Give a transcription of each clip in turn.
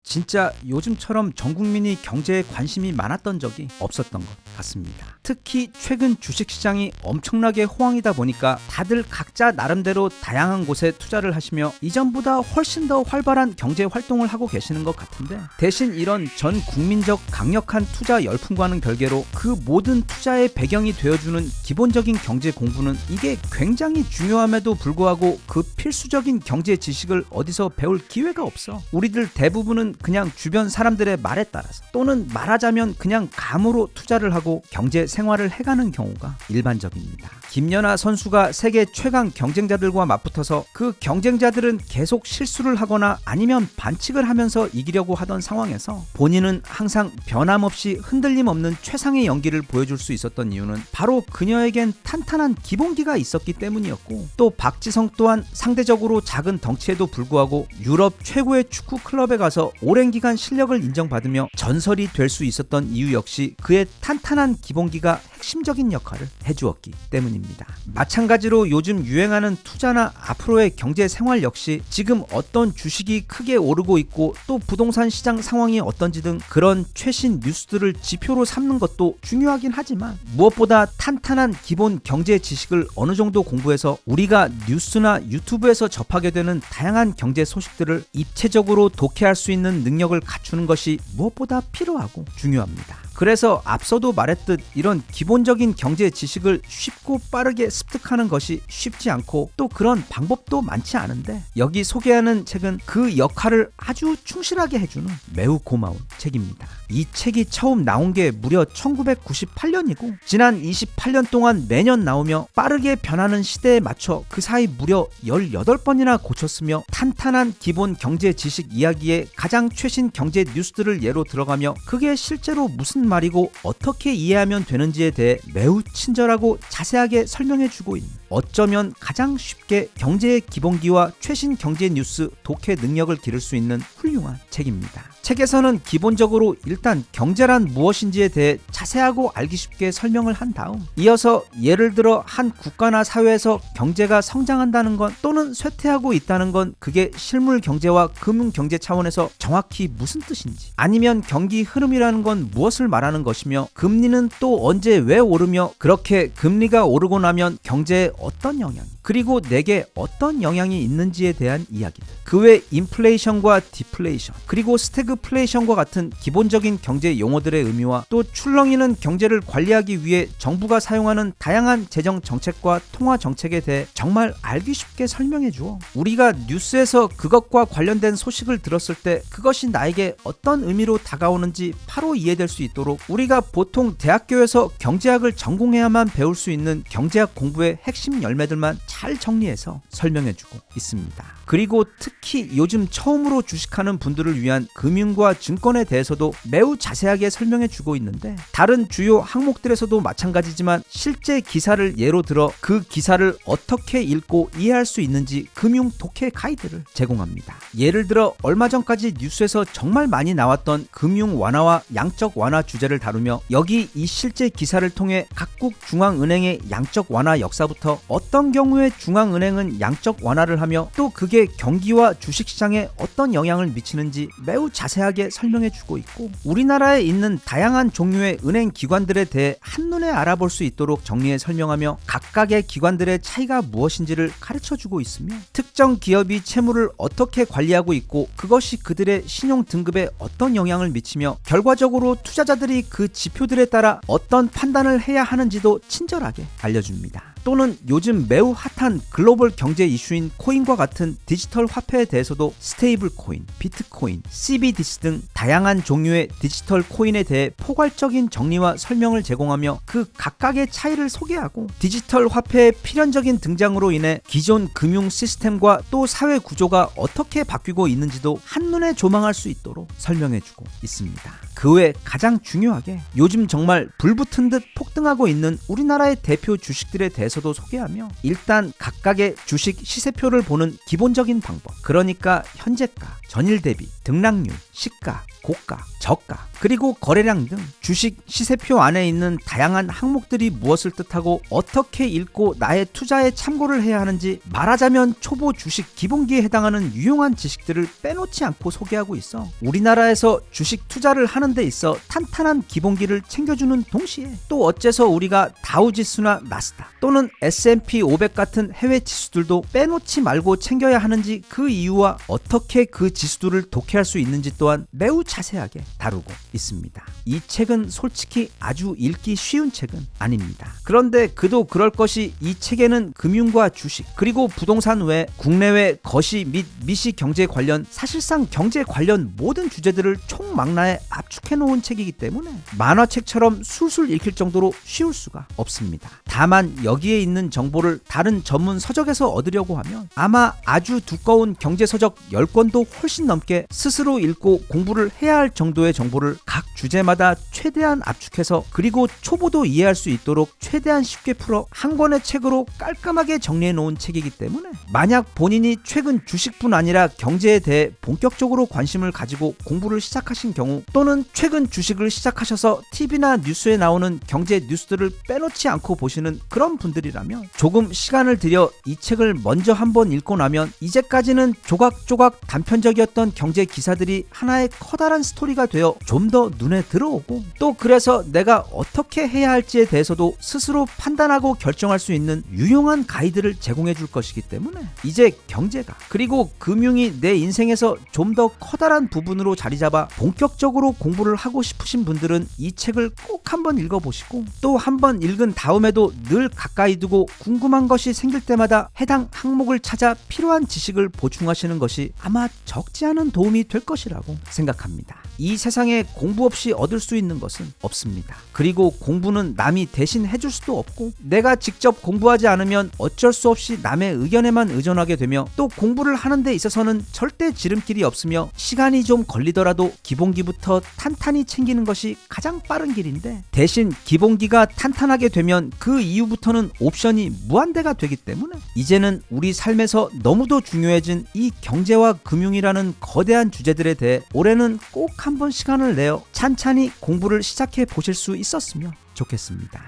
진짜 요즘처럼 전 국민이 경제에 관심이 많았던 적이 없었던 것 같습니다. 특히 최근 주식시장이 엄청나게 호황이다 보니까 다들 각자 나름대로 다양한 곳에 투자를 하시며 이전보다 훨씬 더 활발한 경제 활동을 하고 계시는 것 같은데, 대신 이런 전 국민적 강력한 투자 열풍과는 별개로 그 모든 투자의 배경이 되어주는 기본적인 경제 공부는 이게 굉장히 중요함에도 불구하고 그 필수적인 경제 지식을 어디서 배울 기회가 없어. 우리들 대부분은 그냥 주변 사람들의 말에 따라서, 또는 말하자면 그냥 감으로 투자를 하고 경제 생활을 해가는 경우가 일반적입니다. 김연아 선수가 세계 최강 경쟁자들과 맞붙어서 그 경쟁자들은 계속 실수를 하거나 아니면 반칙을 하면서 이기려고 하던 상황에서 본인은 항상 변함없이 흔들림 없는 최상의 연기를 보여줄 수 있었던 이유는 바로 그녀에겐 탄탄한 기본기가 있었기 때문이었고, 또 박지성 또한 상대적으로 작은 덩치에도 불구하고 유럽 최고의 축구 클럽에 가서 오랜 기간 실력을 인정받으며 전설이 될 수 있었던 이유 역시 그의 탄탄한 기본기가 핵심적인 역할을 해주었기 때문입니다. 마찬가지로 요즘 유행하는 투자나 앞으로의 경제 생활 역시 지금 어떤 주식이 크게 오르고 있고 또 부동산 시장 상황이 어떤지 등 그런 최신 뉴스들을 지표로 삼는 것도 중요하긴 하지만, 무엇보다 탄탄한 기본 경제 지식을 어느 정도 공부해서 우리가 뉴스나 유튜브에서 접하게 되는 다양한 경제 소식들을 입체적으로 독해할 수 있는 능력을 갖추는 것이 무엇보다 필요하고 중요합니다. 그래서 앞서도 말했듯 이런 기본적인 경제 지식을 쉽고 빠르게 습득하는 것이 쉽지 않고 또 그런 방법도 많지 않은데, 여기 소개하는 책은 그 역할을 아주 충실하게 해주는 매우 고마운 책입니다. 이 책이 처음 나온 게 무려 1998년이고 지난 28년 동안 매년 나오며 빠르게 변하는 시대에 맞춰 그 사이 무려 18번이나 고쳤으며, 탄탄한 기본 경제 지식 이야기에 가장 최신 경제 뉴스들을 예로 들어가며 그게 실제로 무슨 말이고 어떻게 이해하면 되는지에 대해 매우 친절하고 자세하게 설명해주고 있는, 어쩌면 가장 쉽게 경제의 기본기와 최신 경제 뉴스 독해 능력을 기를 수 있는 훌륭한 책입니다. 책에서는 기본적으로 일단 경제란 무엇인지에 대해 자세하고 알기 쉽게 설명을 한 다음, 이어서 예를 들어 한 국가나 사회에서 경제가 성장한다는 건 또는 쇠퇴하고 있다는 건 그게 실물 경제와 금융 경제 차원에서 정확히 무슨 뜻인지, 아니면 경기 흐름이라는 건 무엇을 말하는 것이며 금리는 또 언제 왜 오르며 그렇게 금리가 오르고 나면 경제에 어떤 영향, 그리고 내게 어떤 영향이 있는지에 대한 이야기들, 그 외 인플레이션과 디플레이션, 그리고 스태그플레이션과 같은 기본적인 경제 용어들의 의미와 또 출렁이는 경제를 관리하기 위해 정부가 사용하는 다양한 재정 정책과 통화 정책에 대해 정말 알기 쉽게 설명해 주어 우리가 뉴스에서 그것과 관련된 소식을 들었을 때 그것이 나에게 어떤 의미로 다가오는지 바로 이해될 수 있도록 우리가 보통 대학교에서 경제학을 전공해야만 배울 수 있는 경제학 공부의 핵심 열매들만 잘 정리해서 설명해 주고 있습니다. 그리고 특히 요즘 처음으로 주식하는 분들을 위한 금융과 증권에 대해서도 매우 자세하게 설명해 주고 있는데, 다른 주요 항목들에서도 마찬가지지만 실제 기사를 예로 들어 그 기사를 어떻게 읽고 이해할 수 있는지 금융 독해 가이드를 제공합니다. 예를 들어 얼마 전까지 뉴스에서 정말 많이 나왔던 금융 완화와 양적 완화 주제를 다루며, 여기 이 실제 기사를 통해 각국 중앙은행의 양적 완화 역사부터 어떤 경우에 중앙은행은 양적 완화를 하며 또 그게 경기와 주식시장에 어떤 영향을 미치는지 매우 자세하게 설명해주고 있고, 우리나라에 있는 다양한 종류의 은행 기관들에 대해 한눈에 알아볼 수 있도록 정리해 설명하며 각각의 기관들의 차이가 무엇인지를 가르쳐주고 있으며, 특정 기업이 채무를 어떻게 관리하고 있고 그것이 그들의 신용 등급에 어떤 영향을 미치며 결과적으로 투자자들이 그 지표들에 따라 어떤 판단을 해야 하는지도 친절하게 알려줍니다. 또는 요즘 매우 핫한 글로벌 경제 이슈인 코인과 같은 디지털 화폐에 대해서도 스테이블 코인, 비트코인, CBDC 등 다양한 종류의 디지털 코인에 대해 포괄적인 정리와 설명을 제공하며 그 각각의 차이를 소개하고, 디지털 화폐의 필연적인 등장으로 인해 기존 금융 시스템과 또 사회 구조가 어떻게 바뀌고 있는지도 한눈에 조망할 수 있도록 설명해주고 있습니다. 그 외 가장 중요하게 요즘 정말 불붙은 듯 폭등하고 있는 우리나라의 대표 주식들에 대해서도 소개하며, 일단 각각의 주식 시세표를 보는 기본적인 방법, 그러니까 현재가, 전일 대비, 등락률, 시가, 고가, 저가, 그리고 거래량 등 주식 시세표 안에 있는 다양한 항목들이 무엇을 뜻하고 어떻게 읽고 나의 투자에 참고를 해야 하는지, 말하자면 초보 주식 기본기에 해당하는 유용한 지식들을 빼놓지 않고 소개하고 있어 우리나라에서 주식 투자를 하는 데 있어 탄탄한 기본기를 챙겨주는 동시에 또 어째서 우리가 다우지수나 나스닥 또는 S&P 500 같은 해외 지수들도 빼놓지 말고 챙겨야 하는지, 그 이유와 어떻게 그 지수들을 독해할 수 있는지 또한 매우 자세하게 다루고 있습니다. 이 책은 솔직히 아주 읽기 쉬운 책은 아닙니다. 그런데 그도 그럴 것이 이 책에는 금융과 주식 그리고 부동산 외 국내외 거시 및 미시 경제 관련, 사실상 경제 관련 모든 주제들을 총망라에 압축해 놓은 책이기 때문에 만화책처럼 술술 읽힐 정도로 쉬울 수가 없습니다. 다만 여기에 있는 정보를 다른 전문 서적에서 얻으려고 하면 아마 아주 두꺼운 경제서적 10권도 훨씬 넘게 스스로 읽고 공부를 해야 할 정도의 정보를 각 주제마다 최대한 압축해서, 그리고 초보도 이해할 수 있도록 최대한 쉽게 풀어 한 권의 책으로 깔끔하게 정리해 놓은 책이기 때문에 만약 본인이 최근 주식뿐 아니라 경제에 대해 본격적으로 관심을 가지고 공부를 시작하신 경우, 또는 최근 주식을 시작하셔서 TV나 뉴스에 나오는 경제 뉴스들을 빼놓지 않고 보시는 그런 분들이라면 조금 시간을 들여 이 책을 먼저 한번 읽고 나면 이제까지는 조각조각 단편적이었던 경제 기사들이 하나의 커다란 스토리가 되어 좀 더 눈에 들어오고, 또 그래서 내가 어떻게 해야 할지에 대해서도 스스로 판단하고 결정할 수 있는 유용한 가이드를 제공해 줄 것이기 때문에 이제 경제가 그리고 금융이 내 인생에서 좀 더 커다란 부분으로 자리 잡아 본격적으로 공부를 하고 싶으신 분들은 이 책을 꼭 한번 읽어보시고, 또 한번 읽은 다음에도 늘 가까이 두고 궁금한 것이 생길 때마다 해당 항목을 찾아 필요한 지식을 보충하시는 것이 아마 적지 않은 도움이 될 것이라고 생각합니다. 이 세상에 공부 없이 얻을 수 있는 것은 없습니다. 그리고 공부는 남이 대신 해줄 수도 없고, 내가 직접 공부하지 않으면 어쩔 수 없이 남의 의견에만 의존하게 되며, 또 공부를 하는 데 있어서는 절대 지름길이 없으며 시간이 좀 걸리더라도 기본기부터 탄탄히 챙기는 것이 가장 빠른 길인데, 대신 기본기가 탄탄하게 되면 그 이후부터는 옵션이 무한대가 되기 때문에 이제는 우리 삶에서 너무도 중요해진 이 경제와 금융이라는 거대한 주제들에 대해 올해는 꼭 한번 시간을 내어 찬찬히 공부를 시작해 보실 수 있었으면 좋겠습니다.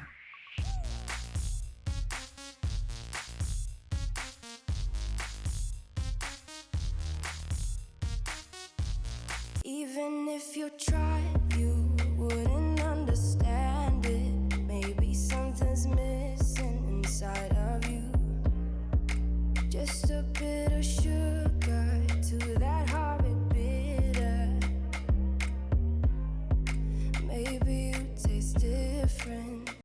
Even if you tried, you wouldn't understand it. Maybe something's missing inside of you. Just a bit